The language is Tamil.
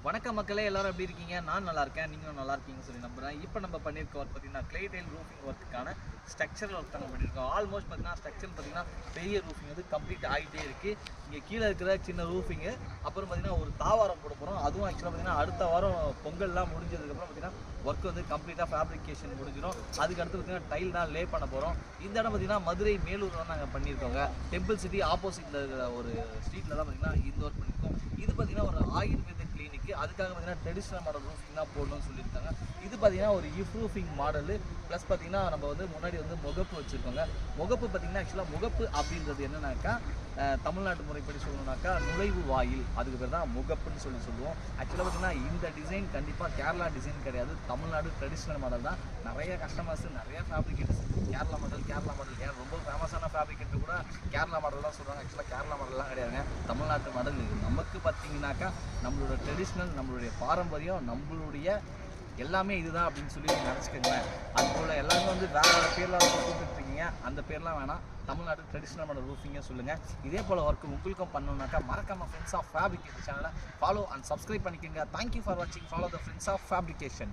வணக்கம் மக்களே, எல்லாரும் எப்படி இருக்கீங்க? நான் நல்லா இருக்கேன், நீங்களும் நல்லா இருக்கீங்கன்னு சொல்லி நம்புறேன். இப்போ நம்ம பண்ணியிருக்க ஒர்க் பார்த்தீங்கன்னா கிளே டைல் ரூஃபிங் ஒர்க்குக்கான ஸ்ட்ரக்சரல் ஒர்க் தான் பண்ணியிருக்கோம். ஆல்மோஸ்ட் பார்த்தீங்கன்னா ஸ்ட்ரக்சர் பார்த்தீங்கன்னா பெரிய ரூஃபிங் வந்து கம்ப்ளீட் ஆகிட்டே இருக்குது. இங்கே கீழே இருக்கிற சின்ன ரூஃபிங்கு, அப்புறம் பார்த்தீங்கன்னா ஒரு தாவாரம் போட போகிறோம். அதுவும் ஆக்சுவலாக பார்த்தீங்கன்னா அடுத்த வாரம் பொங்கல்லாம் முடிஞ்சதுக்கப்புறம் பார்த்தீங்கன்னா ஒர்க் வந்து கம்ப்ளீட்டாக ஃபேப்ரிகேஷன் முடிஞ்சிடும். அதுக்கு அடுத்து பார்த்தீங்கன்னா டைல் தான் லே பண்ண போகிறோம். இந்த இடம் பார்த்தீங்கன்னா மதுரை மேலூர் தான் நாங்கள் பண்ணியிருக்கோங்க. டெம்பிள் சிட்டி ஆப்போசிட்டில் இருக்கிற ஒரு ஸ்ட்ரீட்டில் தான் பார்த்தீங்கன்னா இந்த ஒர்க் பண்ணியிருக்கோம். இது பார்த்தீங்கன்னா ஒரு ஆயுர்வேத கிளினிக்கு, அதுக்காக பார்த்தீங்கன்னா ட்ரெடிஷ்னல் மாடல் ரூஃபிங் தான் போடணும்னு சொல்லியிருக்காங்க. இது பார்த்தீங்கன்னா ஒரு இஃப் ரூஃபிங் மாடலு ப்ளஸ் பார்த்தீங்கன்னா நம்ம வந்து முன்னாடி வந்து முகப்பு வச்சுருக்கோங்க. முகப்பு பார்த்தீங்கன்னா ஆக்சுவலாக முகப்பு அப்படின்றது என்னன்னாக்கா தமிழ்நாட்டு முறைப்படி சொல்லணுன்னாக்கா நுழைவு வாயில், அதுக்கு பேர் தான் முகப்புன்னு சொல்லுவோம். ஆக்சுவலாக பார்த்தீங்கன்னா இந்த டிசைன் கண்டிப்பாக கேரளா டிசைன் கிடையாது, தமிழ்நாடு ட்ரெடிஷ்னல் மாடல் தான். நிறைய கஸ்டமர்ஸ் நிறைய ஃபேப்ரிகேட்டர்ஸ் கேரளா மாடல் ஏன் ரொம்ப ஃபேமஸான ஃபேப்ரிகேட்டர் கூட கேரளா மாடல் தான் சொல்கிறாங்க. ஆக்சுவலாக கேரளா மாடல்லாம் கிடையாதுங்க, தமிழ்நாட்டு மாடல். நமக்கு பார்த்தீங்கன்னாக்கா நம்மளோட ட்ரெடிஷ்னல், நம்மளுடைய பாரம்பரியம், நம்மளுடைய எல்லாமே இதுதான் அப்படின்னு சொல்லி நினச்சிக்கோங்களேன். அதுபோல் எல்லாமே வந்து வேறு வேறு பேர்லாம் கூப்பிட்டுருக்கீங்க, அந்த பேர்லாம் வேணாம். தமிழ்நாடு ட்ரெடிஷ்னல் மாடல் ரூஃபிங்காக சொல்லுங்கள். இதே போல் ஒர்க்கு உங்களுக்கும் பண்ணணுன்னாக்கா மறக்காமல் ஃப்ரெண்ட்ஸ் ஆஃப் ஃபேப்ரிகேஷன் சேனலை ஃபாலோ அண்ட் சப்ஸ்கிரைப் பண்ணிக்கோங்க. தேங்க்யூ ஃபார் வாட்சிங். Follow the friends of fabrication.